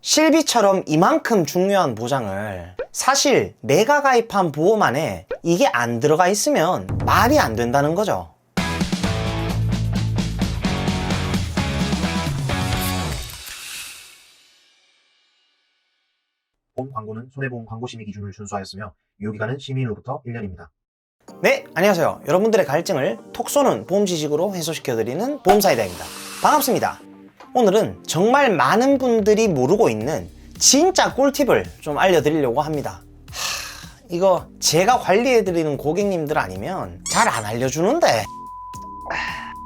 실비처럼 이만큼 중요한 보장을 사실 내가 가입한 보험 안에 이게 안 들어가 있으면 말이 안 된다는 거죠. 본 광고는 손해보험 광고 심의 기준을 준수하였으며 유효기간은 심의일로부터 1년입니다. 네, 안녕하세요. 여러분들의 갈증을 톡 쏘는 보험 지식으로 해소시켜드리는 보험사이다입니다. 반갑습니다. 오늘은 정말 많은 분들이 모르고 있는 진짜 꿀팁을 좀 알려드리려고 합니다. 이거 제가 관리해드리는 고객님들 아니면 잘 안 알려주는데.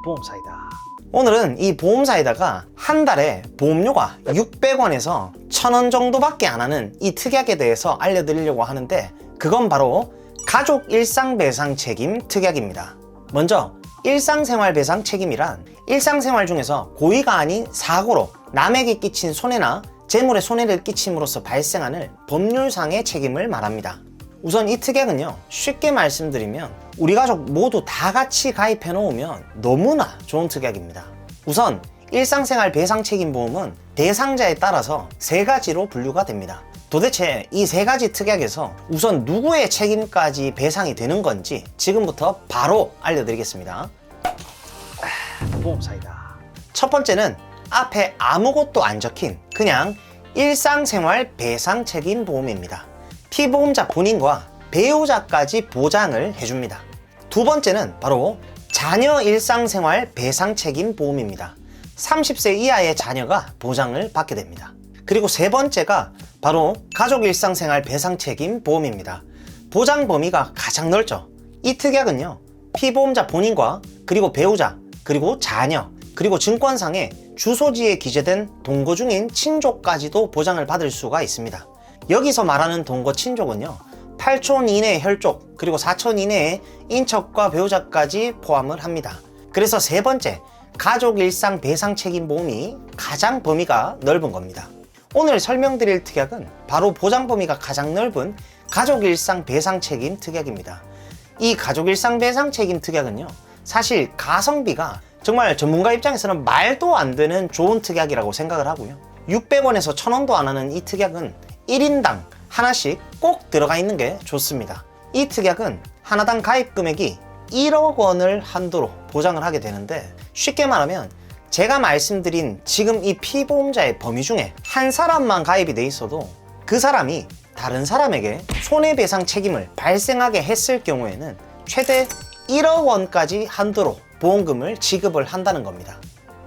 보험사이다. 오늘은 이 보험사이다가 한 달에 보험료가 600원에서 1000원 정도밖에 안 하는 이 특약에 대해서 알려드리려고 하는데, 그건 바로 가족 일상배상 책임 특약입니다. 먼저 일상생활 배상 책임이란 일상생활 중에서 고의가 아닌 사고로 남에게 끼친 손해나 재물에 손해를 끼침으로써 발생하는 법률상의 책임을 말합니다. 우선 이 특약은요, 쉽게 말씀드리면 우리 가족 모두 다 같이 가입해 놓으면 너무나 좋은 특약입니다. 우선 일상생활 배상 책임 보험은 대상자에 따라서 세 가지로 분류가 됩니다. 도대체 이 세 가지 특약에서 우선 누구의 책임까지 배상이 되는 건지 지금부터 바로 알려드리겠습니다. 보험사이다. 첫 번째는 앞에 아무것도 안 적힌 그냥 일상생활 배상 책임 보험입니다. 피보험자 본인과 배우자까지 보장을 해줍니다. 두 번째는 바로 자녀 일상생활 배상 책임 보험입니다. 30세 이하의 자녀가 보장을 받게 됩니다. 그리고 세 번째가 바로 가족 일상생활 배상 책임 보험입니다. 보장 범위가 가장 넓죠. 이 특약은요, 피보험자 본인과 그리고 배우자 그리고 자녀 그리고 증권상의 주소지에 기재된 동거 중인 친족까지도 보장을 받을 수가 있습니다. 여기서 말하는 동거 친족은요, 8촌 이내의 혈족 그리고 4촌 이내의 인척과 배우자까지 포함을 합니다. 그래서 세 번째 가족 일상 배상 책임 보험이 가장 범위가 넓은 겁니다. 오늘 설명드릴 특약은 바로 보장 범위가 가장 넓은 가족 일상 배상 책임 특약입니다. 이 가족 일상 배상 책임 특약은요, 사실 가성비가 정말 전문가 입장에서는 말도 안 되는 좋은 특약이라고 생각을 하고요. 600원에서 1000원도 안 하는 이 특약은 1인당 하나씩 꼭 들어가 있는 게 좋습니다. 이 특약은 하나당 가입 금액이 1억 원을 한도로 보장을 하게 되는데, 쉽게 말하면 제가 말씀드린 지금 이 피보험자의 범위 중에 한 사람만 가입이 돼 있어도 그 사람이 다른 사람에게 손해배상 책임을 발생하게 했을 경우에는 최대 1억 원까지 한도로 보험금을 지급을 한다는 겁니다.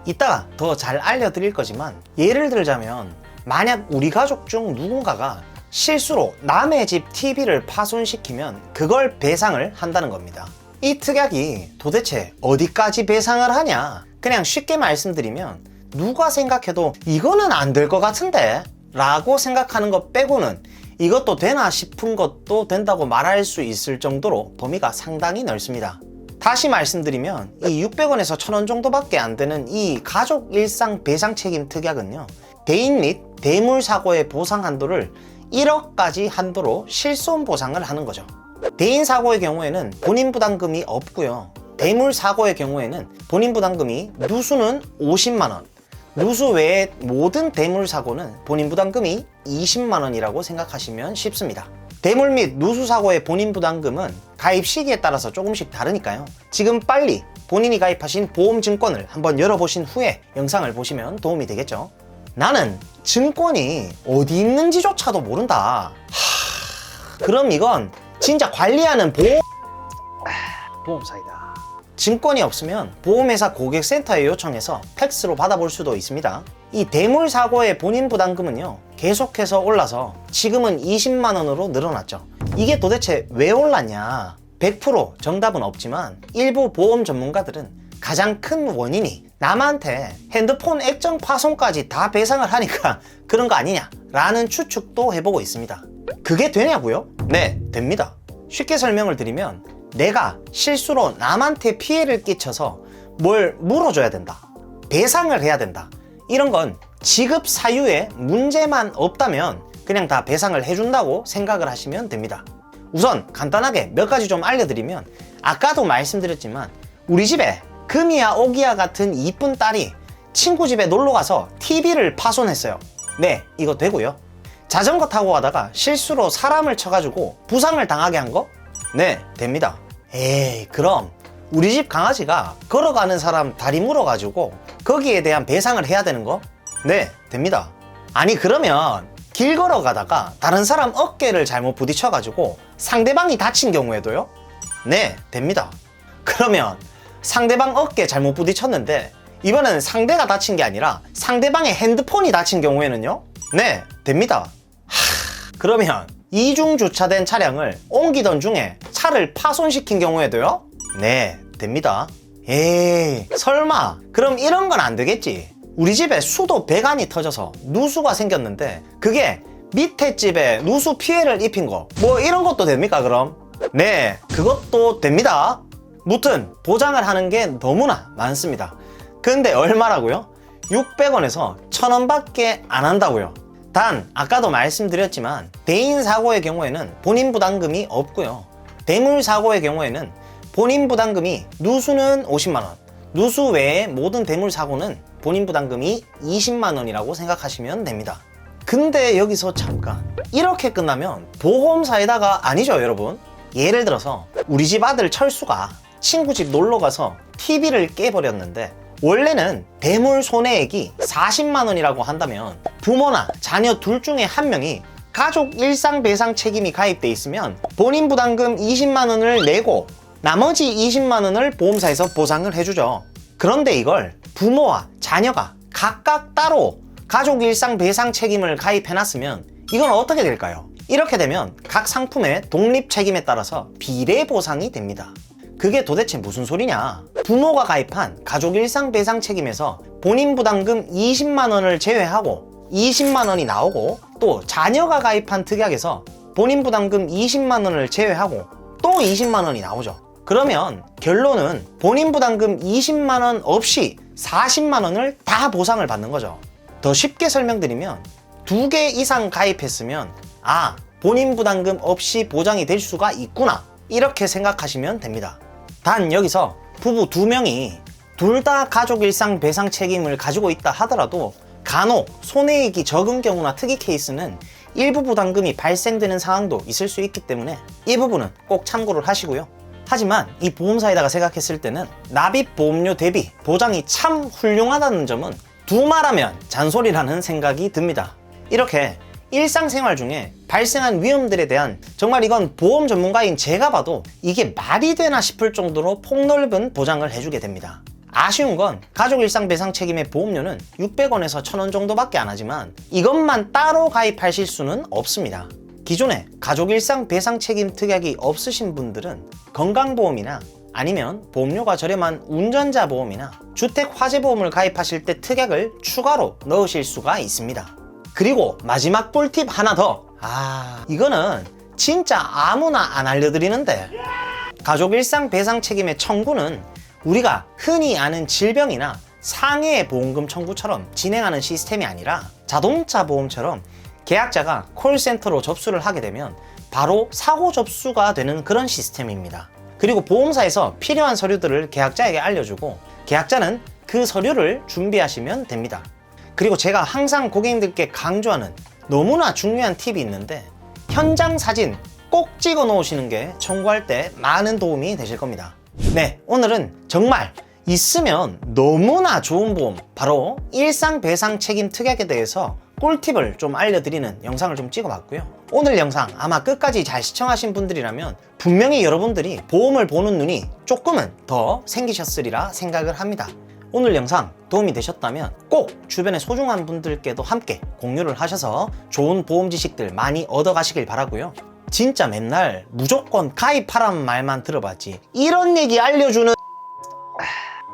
이따가 더 잘 알려드릴 거지만, 예를 들자면 만약 우리 가족 중 누군가가 실수로 남의 집 TV를 파손시키면 그걸 배상을 한다는 겁니다. 이 특약이 도대체 어디까지 배상을 하냐? 그냥 쉽게 말씀드리면 누가 생각해도 이거는 안 될 것 같은데? 라고 생각하는 것 빼고는 이것도 되나 싶은 것도 된다고 말할 수 있을 정도로 범위가 상당히 넓습니다. 다시 말씀드리면 이 600원에서 1000원 정도밖에 안 되는 이 가족 일상 배상 책임 특약은요, 대인 및 대물 사고의 보상 한도를 1억까지 한도로 실손 보상을 하는 거죠. 대인 사고의 경우에는 본인 부담금이 없고요. 대물 사고의 경우에는 본인 부담금이 누수는 50만원, 누수 외의 모든 대물 사고는 본인 부담금이 20만원이라고 생각하시면 쉽습니다. 대물 및 누수 사고의 본인 부담금은 가입 시기에 따라서 조금씩 다르니까요. 지금 빨리 본인이 가입하신 보험 증권을 한번 열어보신 후에 영상을 보시면 도움이 되겠죠. 나는 증권이 어디 있는지조차도 모른다. 그럼 이건 진짜 관리하는 보험사이다. 증권이 없으면 보험회사 고객센터에 요청해서 팩스로 받아볼 수도 있습니다. 이 대물 사고의 본인 부담금은요, 계속해서 올라서 지금은 20만원으로 늘어났죠. 이게 도대체 왜 올랐냐? 100% 정답은 없지만 일부 보험 전문가들은 가장 큰 원인이 남한테 핸드폰 액정 파손까지 다 배상을 하니까 그런 거 아니냐? 라는 추측도 해보고 있습니다. 그게 되냐고요? 네, 됩니다. 쉽게 설명을 드리면 내가 실수로 남한테 피해를 끼쳐서 뭘 물어줘야 된다, 배상을 해야 된다, 이런 건 지급 사유에 문제만 없다면 그냥 다 배상을 해준다고 생각을 하시면 됩니다. 우선 간단하게 몇 가지 좀 알려드리면, 아까도 말씀드렸지만 우리 집에 금이야 오기야 같은 이쁜 딸이 친구 집에 놀러가서 TV를 파손했어요. 네, 이거 되고요. 자전거 타고 가다가 실수로 사람을 쳐가지고 부상을 당하게 한 거? 네, 됩니다. 에이, 그럼 우리 집 강아지가 걸어가는 사람 다리 물어가지고 거기에 대한 배상을 해야 되는 거? 네, 됩니다. 아니, 그러면 길 걸어가다가 다른 사람 어깨를 잘못 부딪혀가지고 상대방이 다친 경우에도요? 네, 됩니다. 그러면 상대방 어깨 잘못 부딪혔는데 이번에는 상대가 다친 게 아니라 상대방의 핸드폰이 다친 경우에는요? 네, 됩니다. 그러면 이중 주차된 차량을 옮기던 중에 차를 파손시킨 경우에도요? 네, 됩니다. 에이, 설마 그럼 이런 건 안 되겠지? 우리 집에 수도 배관이 터져서 누수가 생겼는데 그게 밑에 집에 누수 피해를 입힌 거, 뭐 이런 것도 됩니까 그럼? 네, 그것도 됩니다. 무튼 보장을 하는 게 너무나 많습니다. 근데 얼마라고요? 600원에서 1000원 밖에 안 한다고요. 단 아까도 말씀드렸지만 대인 사고의 경우에는 본인 부담금이 없고요. 대물 사고의 경우에는 본인 부담금이, 누수는 50만원, 누수 외에 모든 대물 사고는 본인 부담금이 20만원이라고 생각하시면 됩니다. 근데 여기서 잠깐, 이렇게 끝나면 보험사에다가 아니죠 여러분? 예를 들어서 우리 집 아들 철수가 친구 집 놀러가서 TV를 깨버렸는데 원래는 대물 손해액이 40만원이라고 한다면 부모나 자녀 둘 중에 한 명이 가족 일상배상 책임이 가입돼 있으면 본인 부담금 20만원을 내고 나머지 20만원을 보험사에서 보상을 해주죠. 그런데 이걸 부모와 자녀가 각각 따로 가족 일상배상 책임을 가입해놨으면 이건 어떻게 될까요? 이렇게 되면 각 상품의 독립 책임에 따라서 비례 보상이 됩니다. 그게 도대체 무슨 소리냐? 부모가 가입한 가족 일상 배상 책임에서 본인 부담금 20만원을 제외하고 20만원이 나오고, 또 자녀가 가입한 특약에서 본인 부담금 20만원을 제외하고 또 20만원이 나오죠. 그러면 결론은 본인 부담금 20만원 없이 40만원을 다 보상을 받는 거죠. 더 쉽게 설명드리면 2개 이상 가입했으면 아, 본인 부담금 없이 보장이 될 수가 있구나, 이렇게 생각하시면 됩니다. 단 여기서 부부 2명이 둘 다 가족 일상 배상 책임을 가지고 있다 하더라도 간혹 손해액이 적은 경우나 특이 케이스는 일부 부담금이 발생되는 상황도 있을 수 있기 때문에 이 부분은 꼭 참고를 하시고요. 하지만 이 보험사에다가 생각했을 때는 납입 보험료 대비 보장이 참 훌륭하다는 점은 두말하면 잔소리라는 생각이 듭니다. 이렇게 일상생활 중에 발생한 위험들에 대한, 정말 이건 보험 전문가인 제가 봐도 이게 말이 되나 싶을 정도로 폭넓은 보장을 해주게 됩니다. 아쉬운 건 가족 일상 배상 책임의 보험료는 600원에서 1000원 정도밖에 안 하지만 이것만 따로 가입하실 수는 없습니다. 기존에 가족 일상 배상 책임 특약이 없으신 분들은 건강보험이나 아니면 보험료가 저렴한 운전자 보험이나 주택 화재 보험을 가입하실 때 특약을 추가로 넣으실 수가 있습니다. 그리고 마지막 꿀팁 하나 더. 이거는 진짜 아무나 안 알려드리는데, 가족 일상 배상 책임의 청구는 우리가 흔히 아는 질병이나 상해 보험금 청구처럼 진행하는 시스템이 아니라 자동차 보험처럼 계약자가 콜센터로 접수를 하게 되면 바로 사고 접수가 되는 그런 시스템입니다. 그리고 보험사에서 필요한 서류들을 계약자에게 알려주고 계약자는 그 서류를 준비하시면 됩니다. 그리고 제가 항상 고객님들께 강조하는 너무나 중요한 팁이 있는데, 현장 사진 꼭 찍어 놓으시는 게 청구할 때 많은 도움이 되실 겁니다. 네, 오늘은 정말 있으면 너무나 좋은 보험, 바로 일상 배상 책임 특약에 대해서 꿀팁을 좀 알려드리는 영상을 좀 찍어봤고요. 오늘 영상 아마 끝까지 잘 시청하신 분들이라면 분명히 여러분들이 보험을 보는 눈이 조금은 더 생기셨으리라 생각을 합니다. 오늘 영상 도움이 되셨다면 꼭 주변의 소중한 분들께도 함께 공유를 하셔서 좋은 보험 지식들 많이 얻어가시길 바라고요. 진짜 맨날 무조건 가입하라는 말만 들어봤지 이런 얘기 알려주는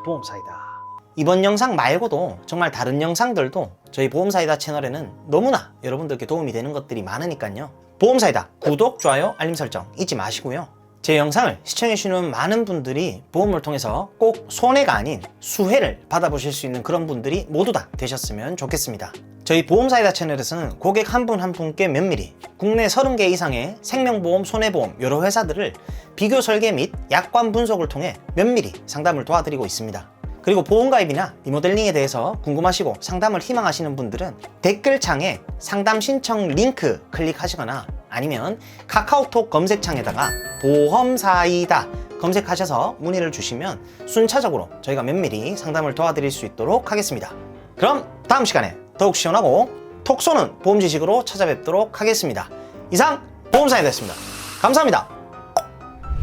보험사이다. 이번 영상 말고도 정말 다른 영상들도 저희 보험사이다 채널에는 너무나 여러분들께 도움이 되는 것들이 많으니까요. 보험사이다 구독, 좋아요, 알림 설정 잊지 마시고요. 제 영상을 시청해주시는 많은 분들이 보험을 통해서 꼭 손해가 아닌 수혜를 받아보실 수 있는 그런 분들이 모두 다 되셨으면 좋겠습니다. 저희 보험사이다 채널에서는 고객 한 분 한 분께 면밀히 국내 30개 이상의 생명보험, 손해보험 여러 회사들을 비교 설계 및 약관 분석을 통해 면밀히 상담을 도와드리고 있습니다. 그리고 보험가입이나 리모델링에 대해서 궁금하시고 상담을 희망하시는 분들은 댓글창에 상담 신청 링크 클릭하시거나 아니면 카카오톡 검색창에다가 보험사이다 검색하셔서 문의를 주시면 순차적으로 저희가 면밀히 상담을 도와드릴 수 있도록 하겠습니다. 그럼 다음 시간에 더욱 시원하고 톡 쏘는 보험 지식으로 찾아뵙도록 하겠습니다. 이상 보험사이다였습니다. 감사합니다.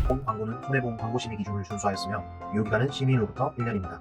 본 광고는 손해보험 광고 심의 기준을 준수하였으며 유효기간은 심의일로부터 1년입니다.